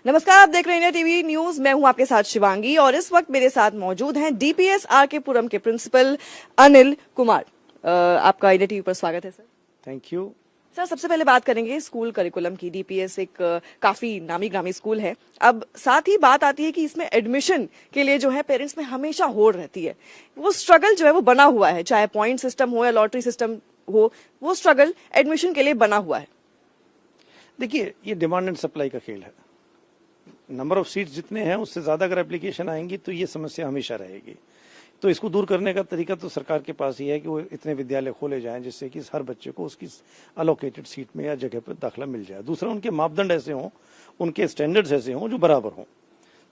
नमस्कार, आप देख रहे हैं इंडिया टीवी न्यूज। मैं हूं आपके साथ शिवांगी और इस वक्त मेरे साथ मौजूद हैं डीपीएस आरके पुरम के प्रिंसिपल अनिल कुमार। आपका इंडिया टीवी पर स्वागत है सर। थैंक यू सर, सबसे पहले बात करेंगे स्कूल करिकुलम की। डीपीएस एक काफी नामी ग्रामी स्कूल है। अब साथ ही बात आती है कि इसमें एडमिशन के लिए जो है पेरेंट्स में हमेशा होड़ रहती है। वो स्ट्रगल जो है वो बना हुआ है, चाहे पॉइंट सिस्टम हो या लॉटरी सिस्टम हो, वो स्ट्रगल एडमिशन के लिए बना हुआ है। देखिए, ये डिमांड एंड सप्लाई का खेल है। नंबर ऑफ सीट्स जितने हैं उससे ज्यादा अगर एप्लीकेशन आएंगी तो ये समस्या हमेशा रहेगी। तो इसको दूर करने का तरीका तो सरकार के पास ही है कि वो इतने विद्यालय खोले जाएं जिससे कि हर बच्चे को उसकी अलोकेटेड सीट में या जगह पर दाखिला मिल जाए। दूसरा, उनके मापदंड ऐसे हों, उनके स्टैंडर्ड्स ऐसे हों जो बराबर हों,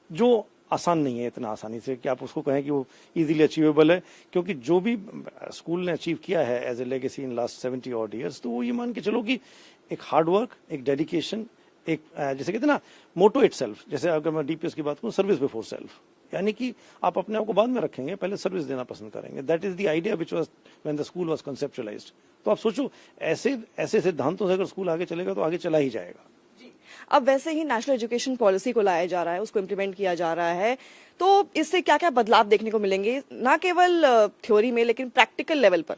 जो आसान नहीं है इतना आसानी से कि आप उसको कहें कि वो इजीली अचीवेबल है। क्योंकि जो भी स्कूल ने अचीव किया है as a legacy in last 70 odd years, तो वो ये मान के चलो कि एक हार्ड वर्क, एक डेडिकेशन, एक जैसे कहते हैं ना मोटो इटसेल्फ। जैसे अगर मैं डीपीएस की बात करूं, सर्विस बिफोर सेल्फ, यानी कि आप अपने आप को बाद में रखेंगे, पहले सर्विस देना पसंद करेंगे। That is the idea which was when the school was conceptualised. तो आप सोचो, ऐसे सिद्धांतों से अगर स्कूल आगे चलेगा तो आगे चला ही जाएगा। अब वैसे ही नेशनल एजुकेशन पॉलिसी को लाया जा रहा है, उसको इम्प्लीमेंट किया जा रहा है, तो इससे क्या क्या बदलाव देखने को मिलेंगे, ना केवल थ्योरी में लेकिन प्रैक्टिकल लेवल पर?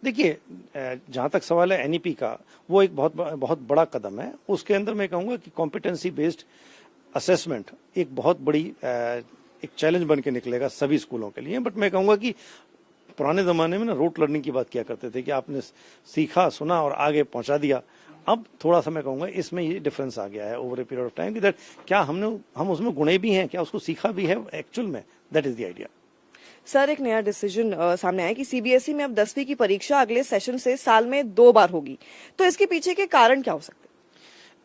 देखिए, जहां तक सवाल है एनईपी का, वो एक बहुत बड़ा कदम है। उसके अंदर मैं कहूंगा कि कॉम्पिटेंसी बेस्ड असेसमेंट एक बहुत बड़ी एक चैलेंज बन के निकलेगा सभी स्कूलों के लिए। बट मैं कहूंगा कि पुराने जमाने में ना रोट लर्निंग की बात किया करते थे कि आपने सीखा, सुना और आगे पहुंचा दिया। अब थोड़ा सा मैं कहूंगा इसमें ये डिफरेंस आ गया है over a period of time कि दैट क्या हम उसमें गुणे भी हैं, क्या उसको सीखा भी है एक्चुअल में। That is the idea. Sir, एक नया डिसीजन सामने आया कि सीबीएसई में अब 10वीं की परीक्षा अगले सेशन से साल में 2 बार होगी। तो इसके पीछे के कारण क्या हो सकते हैं?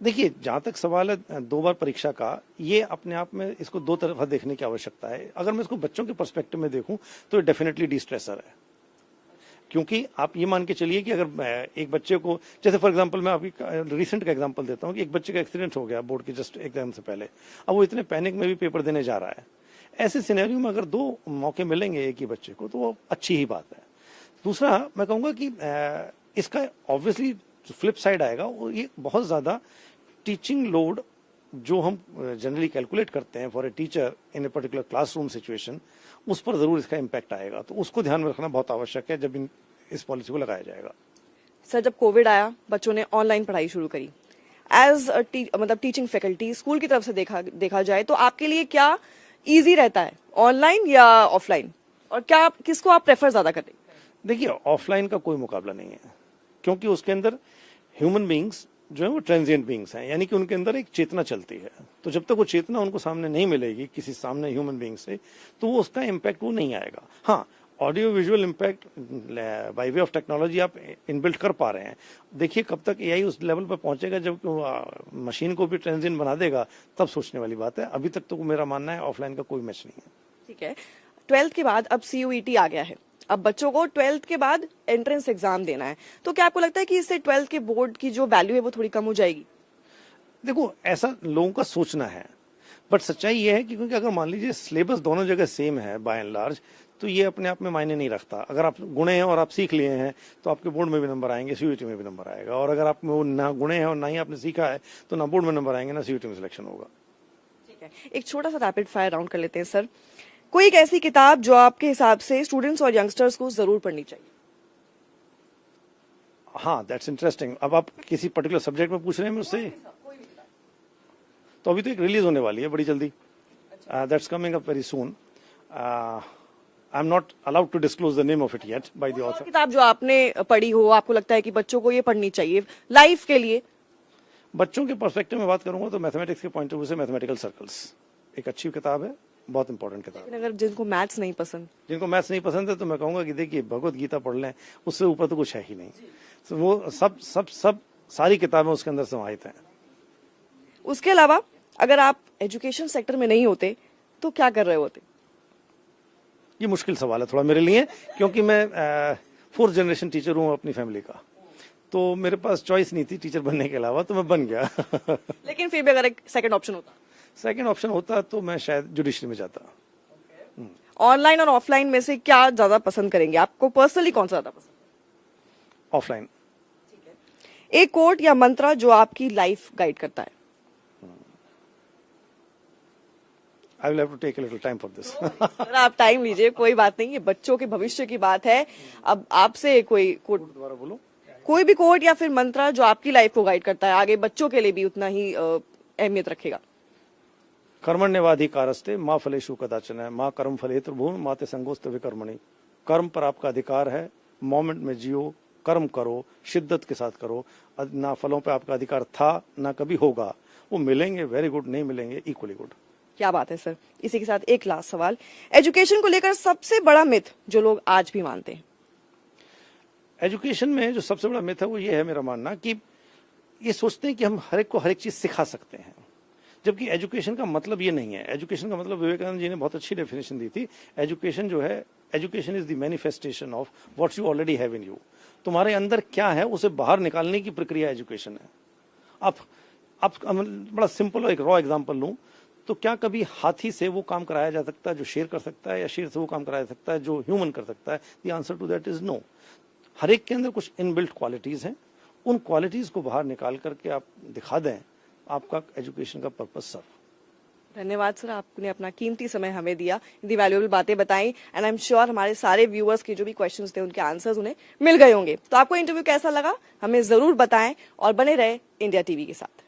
देखिए, जहां तक सवाल है 2 बार परीक्षा का, ये अपने आप में इसको दो तरफा देखने की आवश्यकता है। अगर मैं इसको बच्चों के पर्सपेक्टिव में देखूं तो ये डेफिनेटली डिस्ट्रेसर है। क्योंकि आप ये मान के चलिए कि अगर एक बच्चे को, जैसे फॉर एग्जांपल मैं अभी रिसेंट का एग्जांपल देता हूं कि एक बच्चे का एक्सीडेंट हो गया बोर्ड के जस्ट एग्जाम से पहले। अब वो इतने पैनिक में भी पेपर देने जा रहा है। ऐसे सिनेरियो में अगर 2 मौके मिलेंगे एक ही बच्चे को तो वो अच्छी ही बात है। दूसरा, मैं कहूंगा कि इसका ऑब्वियसली फ्लिप साइड आएगा, वो ये बहुत ज्यादा टीचिंग लोड जो हम जनरली कैलकुलेट करते हैं for a teacher in a particular classroom situation, उस पर जरूर इसका इम्पैक्ट आएगा। तो उसको ध्यान में रखना बहुत आवश्यक है जब इस पॉलिसी को लगाया जाएगा। सर, जब कोविड आया, बच्चों ने ऑनलाइन पढ़ाई शुरू करी। एज मतलब टीचिंग फैकल्टी स्कूल की तरफ से देखा जाए तो आपके लिए क्या इजी रहता है, ऑनलाइन या ऑफलाइन, और क्या किसको आप प्रेफर ज्यादा करें? देखिए, ऑफलाइन का कोई मुकाबला नहीं है, क्योंकि उसके अंदर ह्यूमन बींग्स जो है वो ट्रांजिएंट बींग्स हैं, यानी कि उनके अंदर एक चेतना चलती है। तो जब तक वो चेतना उनको सामने नहीं मिलेगी किसी सामने ह्यूमन बींग से, तो वो उसका इम्पैक्ट वो नहीं आएगा। हाँ, audio visual impact by way of technology आप इनबिल्ट कर पा रहे हैं। देखिए कब तक एआई उस लेवल पर पहुंचेगा जब मशीन को भी ट्रांजिएंट बना देगा, तब सोचने वाली बात है। अभी तक तो मेरा मानना है ऑफलाइन का कोई मैच नहीं है। ठीक है, 12th के बाद अब CUET आ गया है। अब बच्चों को 12th के बाद एंट्रेंस एग्जाम देना है, तो क्या आपको लगता है कि इससे 12th के बोर्ड की जो वैल्यू है वो थोड़ी कम हो जाएगी? देखो, ऐसा लोगों का सोचना है, बट सच्चाई ये है कि क्योंकि अगर मान लीजिए सिलेबस दोनों जगह सेम है बाय एंड लार्ज, तो ये अपने आप में मायने नहीं रखता। अगर आप गुणे हैं और आप सीख लिए हैं तो आपके बोर्ड में भी नंबर आएंगे, CUET में भी नंबर आएगा। और अगर आप वो ना गुणे हैं और ना ही आपने सीखा है तो ना बोर्ड में नंबर आएंगे, ना CUET में सिलेक्शन होगा। ठीक है, एक छोटा सा रैपिड फायर राउंड कर लेते हैं सर। कोई एक ऐसी किताब जो आपके हिसाब से स्टूडेंट्स और यंगस्टर्स को जरूर पढ़नी चाहिए? हाँ, दैट्स इंटरेस्टिंग। अब आप किसी पर्टिकुलर सब्जेक्ट में पूछ रहे हैं मुझसे? तो अभी तो एक रिलीज होने वाली है बड़ी जल्दी, that's coming up very soon. I am not allowed to disclose the name of it yet by the author. किताब जो आपने पढ़ी हो, आपको लगता है कि बच्चों को ये पढ़नी चाहिए लाइफ के लिए? बच्चों के पर्सपेक्टिव में बात करूंगा तो मैथमेटिक्स के पॉइंट ऑफ व्यू से मैथमेटिकल सर्कल्स एक अच्छी किताब है, बहुत इंपॉर्टेंट किताब है। अगर जिनको मैथ्स नहीं पसंद है तो मैं कहूंगा कि देखिए भगवत गीता पढ़ लें, उससे ऊपर तो कुछ है ही नहीं। तो वो सब सारी किताबें उसके अंदर समाहित हैं। उसके अलावा अगर आप एजुकेशन सेक्टर में नहीं होते तो क्या कर रहे होते? ये मुश्किल सवाल है थोड़ा मेरे लिए, क्योंकि मैं 4th जनरेशन टीचर हूँ अपनी फैमिली का, तो मेरे पास चॉइस नहीं थी टीचर बनने के अलावा, तो मैं बन गया। लेकिन फिर भी अगर एक सेकंड ऑप्शन होता तो मैं शायद जुडिशरी में जाता। ऑनलाइन और ऑफलाइन में से क्या ज्यादा पसंद करेंगे? आपको पर्सनली कौन सा ज्यादा पसंद? ऑफलाइन। एक कोट या मंत्र जो आपकी लाइफ गाइड करता है? I will have to take a little time for this. Sir आप टाइम लीजिए, कोई बात नहीं, ये बच्चों के भविष्य की बात है। अब आपसे कोई दोबारा बोलो। कोई भी कोट या फिर मंत्र जो आपकी लाइफ को गाइड करता है, आगे बच्चों के लिए भी उतना ही अहमियत रखेगा। कर्मण्यवाधिकारस्ते माँ फलेषु कदाचन, माँ कर्म फलेतु भूमि माते संगोस्त विकर्मणि। कर्म पर आपका अधिकार है, मोमेंट में जियो, कर्म करो, शिद्दत के साथ करो। ना फलों पे आपका अधिकार था ना कभी होगा, वो मिलेंगे वेरी गुड, नहीं मिलेंगे इक्वली गुड। क्या बात है सर। इसी के साथ एक लास्ट सवाल, एजुकेशन को लेकर सबसे बड़ा मिथ जो लोग आज भी मानते हैं। एजुकेशन में जो सबसे बड़ा मिथ है वो ये है मेरा मानना कि ये सोचते हैं कि हम हर एक को हर एक चीज सिखा सकते हैं, जबकि एजुकेशन का मतलब ये नहीं है। एजुकेशन का मतलब विवेकानंद जी ने बहुत अच्छी डेफिनेशन दी थी। एजुकेशन जो है, education is the manifestation of what you already have in you. तुम्हारे अंदर क्या है उसे बाहर निकालने की प्रक्रिया एजुकेशन है। आप बड़ा सिंपल एक रॉ एग्जांपल लूं तो क्या कभी हाथी से वो काम कराया जा सकता है जो शेर कर सकता है, या शेर से वो काम कराया जा सकता है जो ह्यूमन कर सकता है? The answer to that is no. हर एक के अंदर कुछ इनबिल्ट क्वालिटीज हैं, उन क्वालिटीज को बाहर निकाल करके आप दिखा दें, आपका एजुकेशन का पर्पस सर्व। धन्यवाद सर, आपने अपना कीमती समय हमें दिया, इतनी वैल्यूएबल बातें बताई, एंड आई एम श्योर हमारे सारे व्यूअर्स के जो भी क्वेश्चंस थे उनके आंसर्स उन्हें मिल गए होंगे। तो आपको इंटरव्यू कैसा लगा हमें जरूर बताएं और बने रहे इंडिया टीवी के साथ।